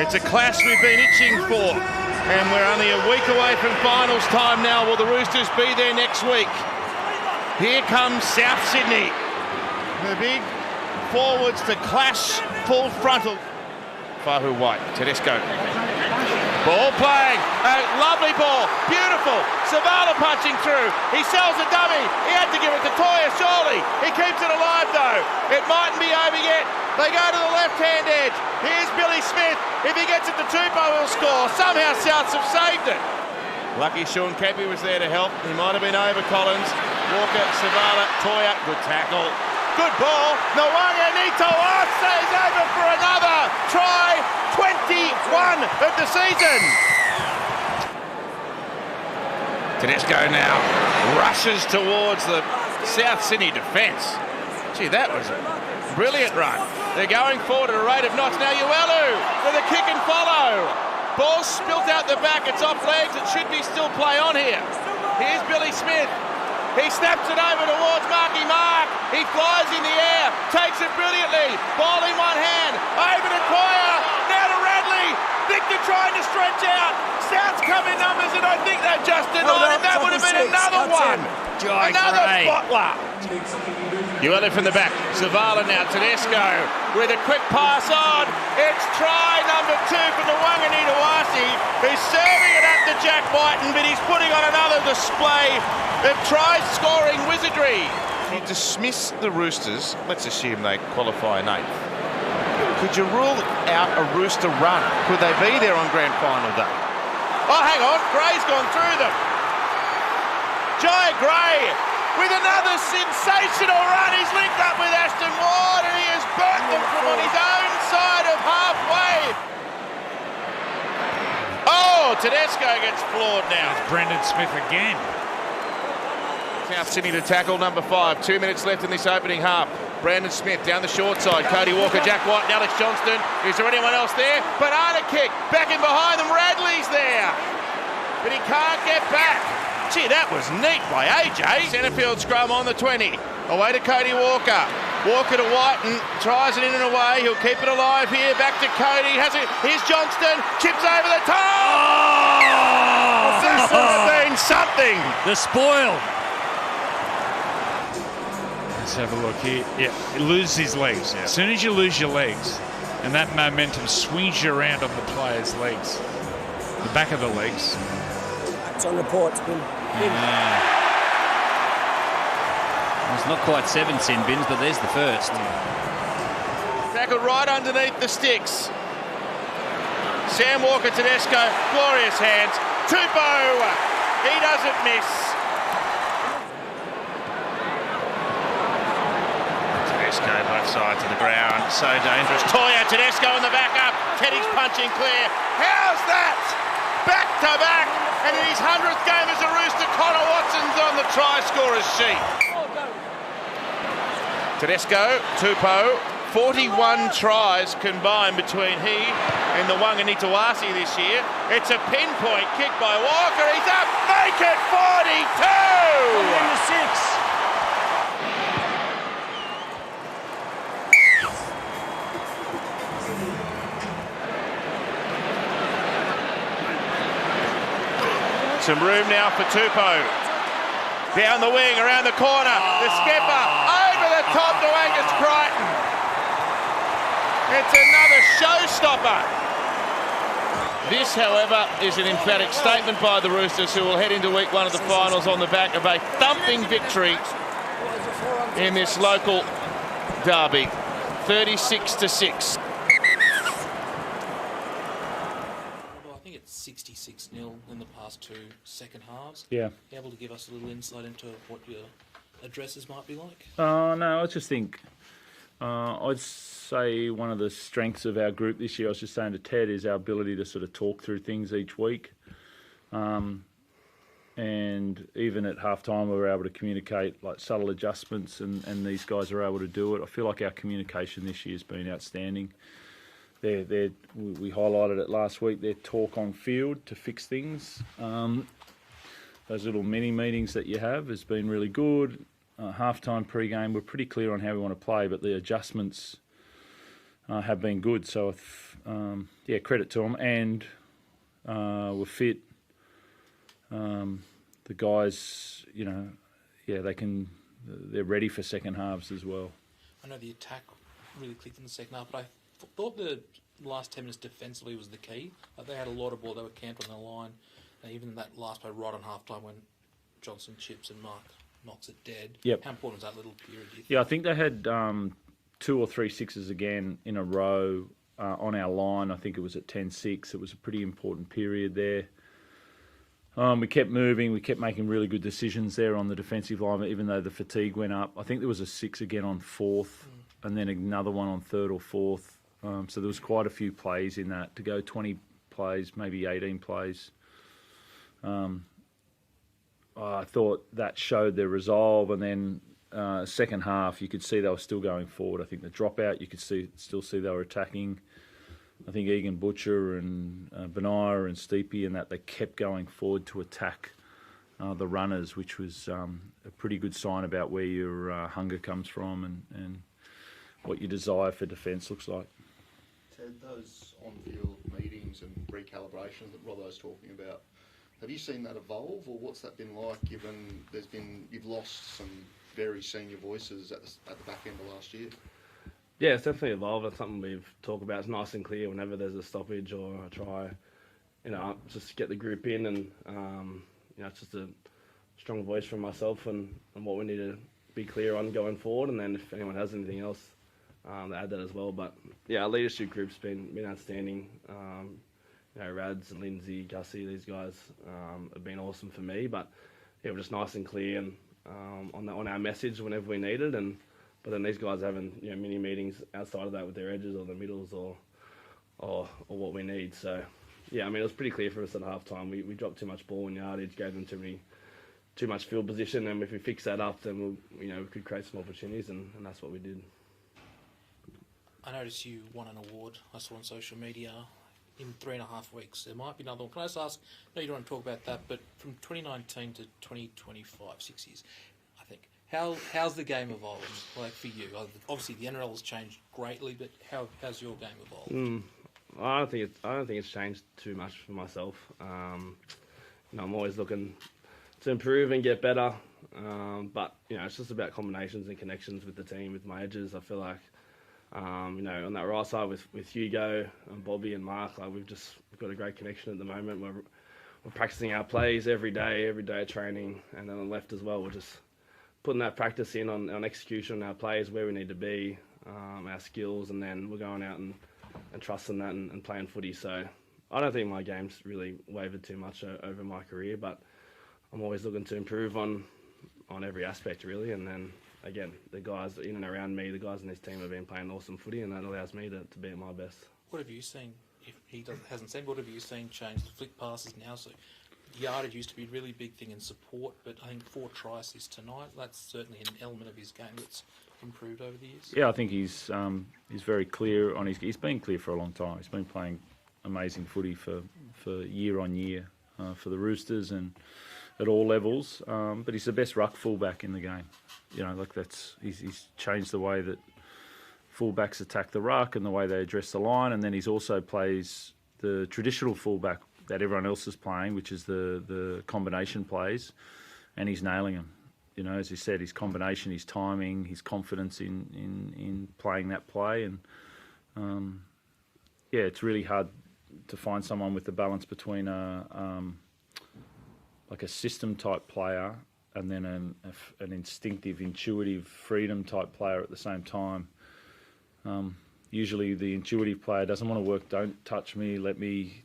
It's a clash we've been itching for, and we're only a week away from finals time now. Will the Roosters be there next week? Here comes South Sydney. The big forwards to clash full frontal. Fahu White, Tedesco. Ball playing, a lovely ball, beautiful. Savala punching through. He sells a dummy. He had to give it to Toya, surely. He keeps it alive though. It mightn't be over yet. They go to the left-hand edge. Here's Billy Smith. If he gets it to Tupou, he'll score. Somehow Souths have saved it. Lucky Sean Kepi was there to help. He might have been over Collins. Walker, Savala, Toya, good tackle. Good ball. Nwanga Nitoasa is over for another try. 21 of the season. Tedesco now rushes towards the South Sydney defence. Gee, that was a brilliant run. They're going forward at a rate of knots. Now Uelu with a kick and follow. Ball spilt out the back. It's off legs. It should be still play on here. Here's Billy Smith. He snaps it over towards Marky Mark. He flies in the air, takes it brilliantly. Ball in one hand, over to Koya, now to Radley. Victor trying to stretch out. Souths come in numbers, and I think they've just denied him. That would have been another one. Another bottler. Uelu from the back. Savala now, Tedesco with a quick pass on. It's try number 2 for the Wanganitawasi, who's serving it up to Jack Whiten, but he's putting on another display of try-scoring wizardry. You dismiss the Roosters, let's assume they qualify in 8th. Could you rule out a Rooster run? Could they be there on grand final day? Oh, hang on, Gray's gone through them. Jai Gray with another sensational run. He's linked up with Ashton Ward and he has burnt them from on his own side of halfway. Oh, Tedesco gets floored now. It's Brendan Smith again. South Sydney to tackle number 5. 2 minutes left in this opening half. Brandon Smith down the short side. Cody Walker, Jack White, and Alex Johnston. Is there anyone else there? Banana kick. Back in behind them. Radley's there. But he can't get back. Gee, that was neat by AJ. Centrefield scrum on the 20. Away to Cody Walker. Walker to Whiten. Tries it in and away. He'll keep it alive here. Back to Cody. Has it. Here's Johnston. Chips over the top. Oh! This has been something. The spoil. Let's have a look here. Yeah, he loses his legs. Yeah. As soon as you lose your legs, and that momentum swings you around on the player's legs, the back of the legs. It's on report. It's been It's not quite 7 sin bins, but there's the first. Tackled right underneath the sticks. Sam Walker, Tedesco, glorious hands. Tupou, he doesn't miss. Tedesco both sides of the ground, so dangerous. Toya, Tedesco in the backup. Teddy's punching clear. How's that? Back to back, and in his 100th game as a Rooster, Connor Watson's on the try scorer's sheet. Tedesco, Tupou, 41 tries combined between he and the Wanganitawasi this year. It's a pinpoint kick by Walker. He's up, make it 42! 6. Some room now for Tupou. Down the wing, around the corner. The skipper over the top to Angus Crichton. It's another showstopper. This, however, is an emphatic statement by the Roosters, who will head into week 1 of the finals on the back of a thumping victory in this local derby. 36-6. 66-0 in the past 2 second halves. Yeah. Be able to give us a little insight into what your addresses might be like? No, I just think I'd say one of the strengths of our group this year, I was just saying to Ted, is our ability to sort of talk through things each week. And even at halftime, we were able to communicate like subtle adjustments, and these guys are able to do it. I feel like our communication this year has been outstanding. We highlighted it last week, their talk on field to fix things. Those little mini meetings that you have has been really good. Halftime pre-game, we're pretty clear on how we want to play, but the adjustments have been good. So credit to them, and were fit. The guys, they're ready for second halves as well. I know the attack really clicked in the second half, but I thought the last 10 minutes defensively was the key. Like they had a lot of ball, they were camped on the line, and even that last play right on half-time when Johnson chips and Mark knocks it dead. Yep. How important was that little period, do you think? Yeah, I think they had 2 or 3 sixes again in a row on our line. I think it was at 10-6. It was a pretty important period there. We kept moving. We kept making really good decisions there on the defensive line, even though the fatigue went up. I think there was a 6 again on 4th, and then another one on 3rd or 4th. So there was quite a few plays in that to go 20 plays, maybe 18 plays. I thought that showed their resolve, and then second half you could see they were still going forward. I think the dropout you could still see they were attacking. I think Egan Butcher and Benaya and Steepy and that they kept going forward to attack the runners, which was a pretty good sign about where your hunger comes from and what your desire for defence looks like. Ted, those on-field meetings and recalibrations that Robbo's talking about, have you seen that evolve, or what's that been like given you've lost some very senior voices at the back end of last year? Yeah, it's definitely evolved. That's something we've talked about. It's nice and clear whenever there's a stoppage or a try, just get the group in and, it's just a strong voice from myself and what we need to be clear on going forward. And then if anyone has anything else, they add that as well. But yeah, our leadership group's been outstanding. Rads and Lindsay, Gussie, these guys have been awesome for me. But yeah, we're just nice and clear and on our message whenever we need it. But then these guys having mini meetings outside of that with their edges or the middles or what we need. So yeah, it was pretty clear for us at half time. We dropped too much ball in yardage, gave them too much field position, and if we fix that up, then we could create some opportunities, and that's what we did. I noticed you won an award I saw on social media in 3.5 weeks. There might be another one. Can I just ask, no, you don't want to talk about that, but from 2019 to 2025, 6 years, I think, how's the game evolved, like, for you? Obviously, the NRL has changed greatly, but how's your game evolved? I don't think it's changed too much for myself. I'm always looking to improve and get better, but it's just about combinations and connections with the team, with my edges. I feel like on that right side with Hugo and Bobby and Mark, we've got a great connection at the moment. We're practicing our plays every day at training, and then on the left as well, we're just putting that practice in on execution, our plays, where we need to be, our skills, and then we're going out and trusting that and playing footy. So I don't think my game's really wavered too much over my career, but I'm always looking to improve on every aspect, really. And then again, the guys in and around me, the guys in this team have been playing awesome footy, and that allows me to be at my best. What have you seen, if he hasn't said, what have you seen change? The flick passes now, so yardage used to be a really big thing in support, but I think 4 tries this tonight, that's certainly an element of his game that's improved over the years. Yeah, I think he's very clear on he's been clear for a long time. He's been playing amazing footy for year on year for the Roosters and at all levels, but he's the best ruck fullback in the game. He's changed the way that fullbacks attack the ruck and the way they address the line, and then he's also plays the traditional fullback that everyone else is playing, which is the combination plays, and he's nailing them. As he said, his combination, his timing, his confidence in playing that play, and it's really hard to find someone with the balance between like a system type player and then an instinctive, intuitive, freedom type player at the same time. Usually the intuitive player doesn't want to work, don't touch me, let me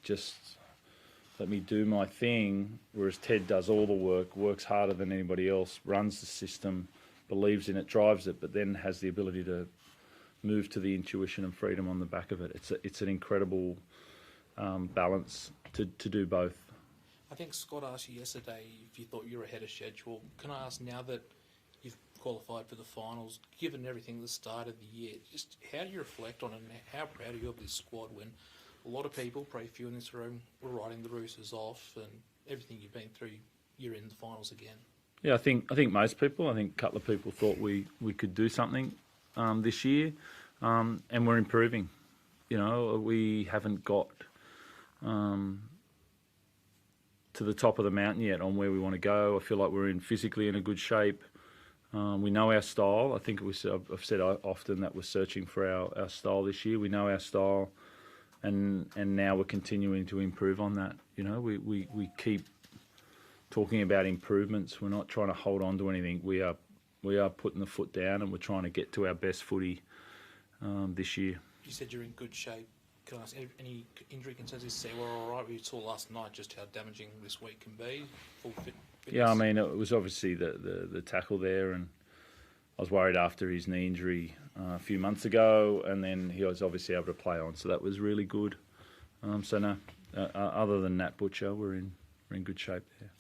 do my thing, whereas Ted does all the work, works harder than anybody else, runs the system, believes in it, drives it, but then has the ability to move to the intuition and freedom on the back of it. It's an incredible balance to do both. I think Scott asked you yesterday if you thought you were ahead of schedule. Can I ask, now that you've qualified for the finals, given everything at the start of the year, just how do you reflect on it, and how proud are you of this squad when a lot of people, probably a few in this room, were writing the Roosters off, and everything you've been through, you're in the finals again? Yeah, I think most people, a couple of people thought we could do something this year, and we're improving. we haven't got to the top of the mountain yet on where we want to go. I feel like we're physically in a good shape. We know our style. I think I've said often that we're searching for our style this year. We know our style, and now we're continuing to improve on that. We keep talking about improvements. We're not trying to hold on to anything. We are putting the foot down, and we're trying to get to our best footy this year. You said you're in good shape. Can I ask any injury concerns? You say we're all right. We saw last night just how damaging this week can be. Full fitness. Yeah, I mean, it was obviously the tackle there, and I was worried after his knee injury a few months ago, and then he was obviously able to play on, so that was really good. So no, other than Nat Butcher, we're in good shape there.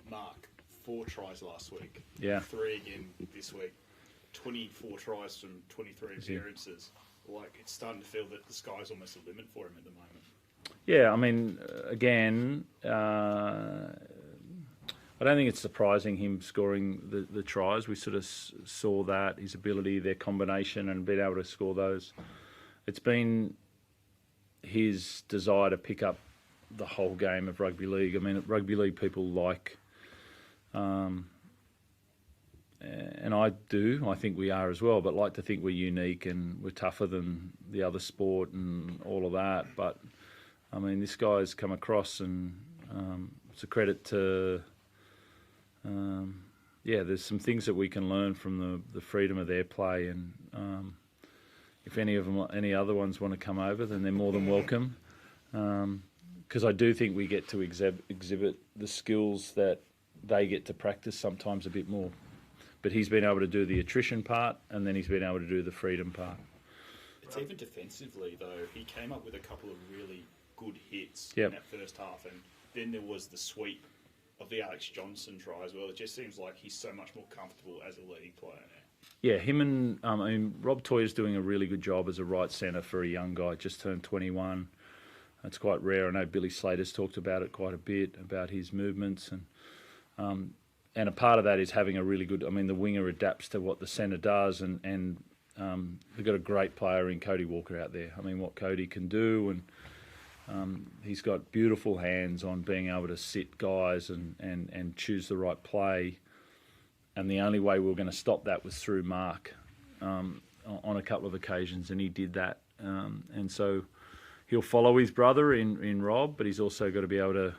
Mark, 4 tries last week. Yeah. 3 again this week. 24 tries from 23 appearances. Like, it's starting to feel that the sky's almost a limit for him at the moment. Yeah, I mean, again, I don't think it's surprising him scoring the tries. We sort of saw that, his ability, their combination, and being able to score those. It's been his desire to pick up the whole game of rugby league. I mean, rugby league people like, and I think we are as well, but like to think we're unique and we're tougher than the other sport and all of that. But, I mean, this guy's come across, and it's a credit to... there's some things that we can learn from the freedom of their play, and if any other ones want to come over, then they're more than welcome. Because I do think we get to exhibit the skills that they get to practice sometimes a bit more. But he's been able to do the attrition part, and then he's been able to do the freedom part. It's even defensively, though. He came up with a couple of really good hits Yep. in that first half, and then there was the sweep of the Alex Johnson try as well. It just seems like he's so much more comfortable as a league player now. Yeah, him and Rob Toyer's doing a really good job as a right centre for a young guy, just turned 21. It's quite rare. I know Billy Slater's talked about it quite a bit, about his movements, and a part of that is having a really good... I mean, the winger adapts to what the centre does, and they've got a great player in Cody Walker out there. I mean, what Cody can do, and he's got beautiful hands on being able to sit guys and choose the right play. And the only way we were going to stop that was through Mark on a couple of occasions, and he did that. And so he'll follow his brother in Rob, but he's also got to be able to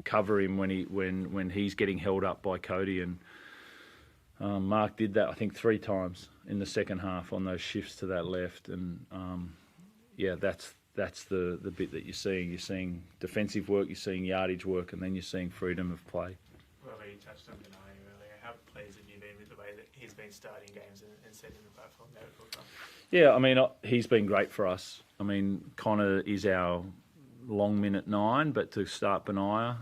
cover him when he's getting held up by Cody. And Mark did that, I think, 3 times in the second half on those shifts to that left. And that's the bit that you're seeing. You're seeing defensive work, you're seeing yardage work, and then you're seeing freedom of play. Well, you touched on Benai earlier. How pleased have you been with the way that he's been starting games and setting the platform there at Hooker? Yeah, I mean, he's been great for us. I mean, Connor is our long minute 9, but to start Benai,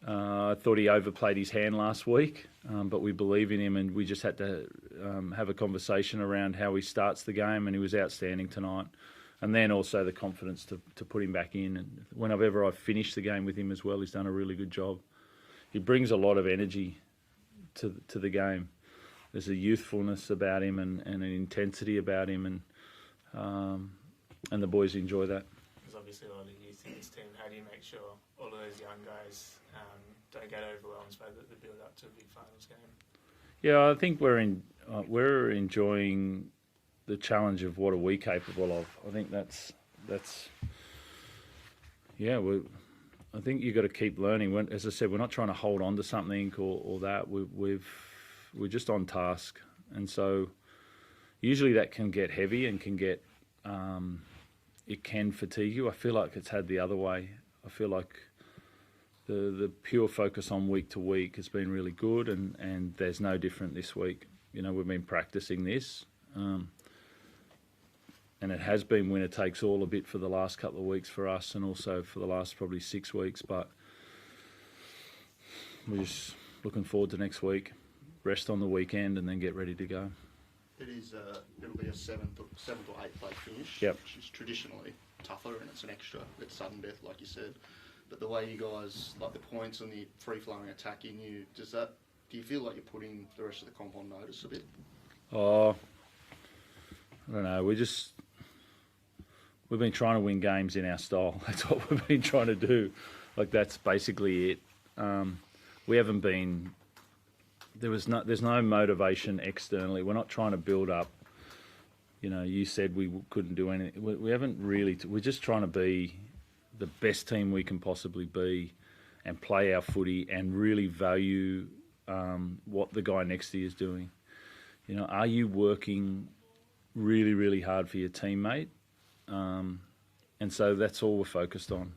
I thought he overplayed his hand last week, but we believe in him, and we just had to have a conversation around how he starts the game, and he was outstanding tonight. And then also the confidence to put him back in. And whenever I've finished the game with him as well, he's done a really good job. He brings a lot of energy to the game. There's a youthfulness about him and an intensity about him, and the boys enjoy that. There's obviously a lot of youth in this team. How do you make sure all of those young guys don't get overwhelmed by the build-up to a big finals game? Yeah, I think we're enjoying the challenge of what are we capable of. I think that's I think you've got to keep learning. As I said, we're not trying to hold on to something or that. We're just on task, and so usually that can get heavy and can get it can fatigue you. I feel like it's had the other way. I feel like the pure focus on week to week has been really good, and there's no different this week. We've been practicing this. And it has been winner takes all a bit for the last couple of weeks for us, and also for the last probably 6 weeks. But we're just looking forward to next week, rest on the weekend, and then get ready to go. It'll be a 7th or 8th place finish, yep. Which is traditionally tougher, and it's an extra. It's sudden death, like you said. But the way you guys, like the points and the free-flowing attack in you, do you feel like you're putting the rest of the comp on notice a bit? Oh, I don't know. we've been trying to win games in our style. That's what we've been trying to do. Like, that's basically it. We haven't been. There's no motivation externally. We're not trying to build up. You know, you said we couldn't do anything. We haven't really. We're just trying to be the best team we can possibly be, and play our footy and really value what the guy next to you is doing. You know, are you working really, really hard for your teammate? And so that's all we're focused on.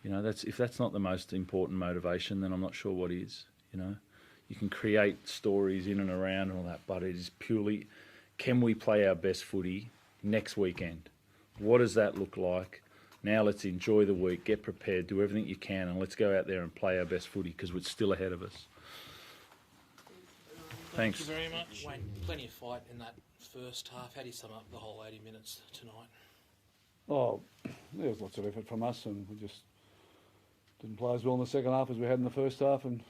You know, if that's not the most important motivation, then I'm not sure what is. You know, you can create stories in and around all that, but it is purely, can we play our best footy next weekend? What does that look like? Now let's enjoy the week, get prepared, do everything you can, and let's go out there and play our best footy because it's still ahead of us. Thanks. Thank you very much. Wayne, plenty of fight in that first half. How do you sum up the whole 80 minutes tonight? Oh, there was lots of effort from us, and we just didn't play as well in the second half as we had in the first half, and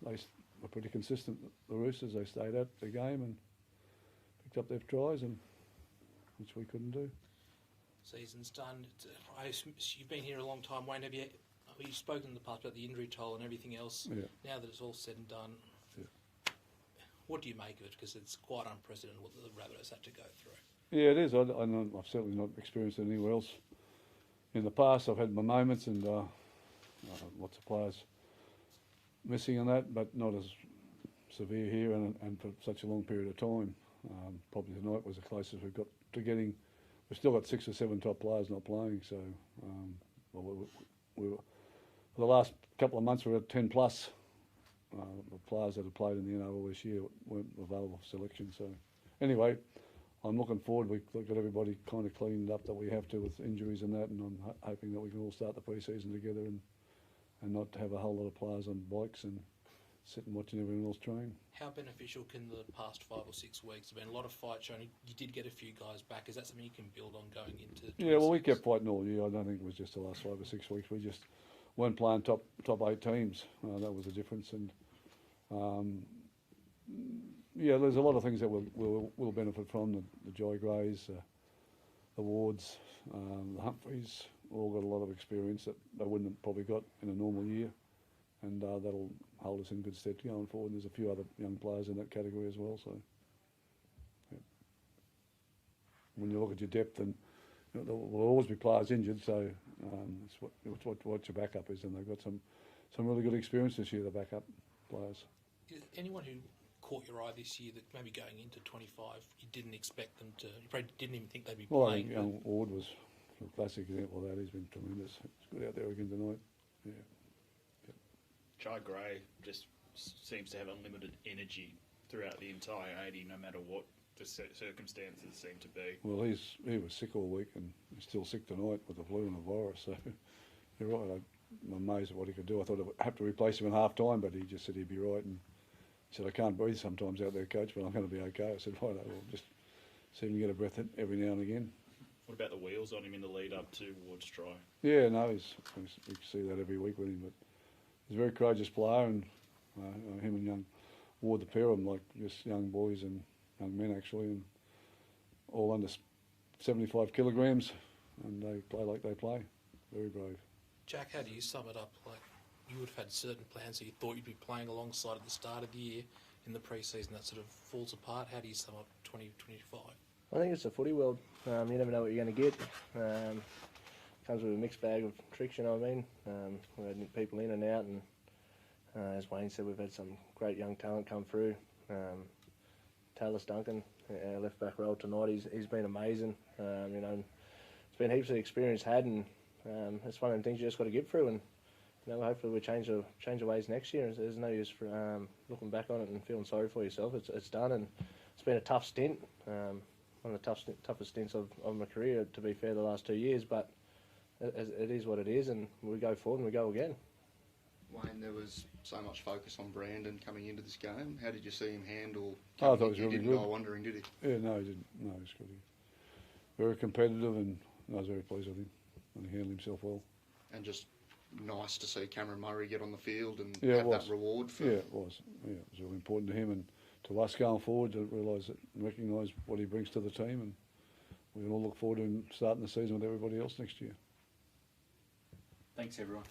they were pretty consistent. The Roosters, they stayed at the game and picked up their tries, and which we couldn't do. Season's done. You've been here a long time, Wayne. You've spoken in the past about the injury toll and everything else. Yeah. Now that it's all said and done, what do you make of it? Because it's quite unprecedented what the Rabbitohs had to go through. Yeah, it is. I've certainly not experienced it anywhere else. In the past, I've had my moments, and lots of players missing on that, but not as severe here and for such a long period of time. Probably tonight was the closest we've got to getting. We've still got 6 or 7 top players not playing, so for the last couple of months we're at 10 plus. The players that have played in the NRL this year weren't available for selection. So anyway, I'm looking forward. We've got everybody kind of cleaned up that we have to with injuries and that, and I'm hoping that we can all start the pre-season together and not have a whole lot of players on bikes and sitting watching everyone else train. How beneficial can the past 5 or 6 weeks have been? A lot of fight showing. You did get a few guys back. Is that something you can build on going into 26? Yeah, well, we kept fighting all year. I don't think it was just the last 5 or 6 weeks. We just weren't playing top 8 teams. That was the difference. And yeah, there's a lot of things that we'll benefit from. The Joy Greys, the Wards, the Humphreys, all got a lot of experience that they wouldn't have probably got in a normal year. And that'll hold us in good stead going forward. And there's a few other young players in that category as well. So yeah. When you look at your depth, and there will always be players injured, so it's what your backup is. And they've got some really good experience this year, the backup players. Is anyone who caught your eye this year that maybe going into 25 you didn't expect them to, you probably didn't even think they'd be playing? I think young Ward was a classic example of that. He's been tremendous. He's good out there again tonight. Yeah. Jai Gray just seems to have unlimited energy throughout the entire 80, no matter what the circumstances seem to be. Well, he was sick all week, and he's still sick tonight with the flu and the virus. So you're right. I'm amazed at what he could do. I thought I'd have to replace him in half time, but he just said he'd be right. And he said, I can't breathe sometimes out there, coach, but I'm going to be okay. I said, right, we'll just see him get a breath in every now and again. What about the wheels on him in the lead up to Ward's try? Yeah, no, we see that every week with him, but he's a very courageous player, and him and young Ward, the pair of them, like just young boys and young men actually, and all under 75 kilograms, and they play like they play. Very brave. Jack, how do you sum it up? Like, you would have had certain plans that you thought you'd be playing alongside at the start of the year. In the pre-season, that sort of falls apart. How do you sum up 2025? I think it's a footy world. You never know what you're going to get. Comes with a mixed bag of tricks, you know what I mean? We've had people in and out, and as Wayne said, we've had some great young talent come through. Taylor Duncan, our left back row tonight, he's been amazing. It's been heaps of experience had, and it's one of the things you just got to get through. And hopefully we change the ways next year. There's no use for looking back on it and feeling sorry for yourself. It's done, and it's been a tough stint. One of the toughest stints of my career, to be fair, the last 2 years. But it is what it is, and we go forward and we go again. Wayne, there was so much focus on Brandon coming into this game. How did you see him handle? I thought he was really good. He didn't go wondering, did he? Yeah, no, he didn't. No, he was good. Very competitive, and I was very pleased with him. And he handled himself well. And just nice to see Cameron Murray get on the field and have that reward. Yeah, it was. Yeah, it was really important to him and to us going forward to realise that and recognise what he brings to the team, and we can all look forward to starting the season with everybody else next year. Thanks, everyone.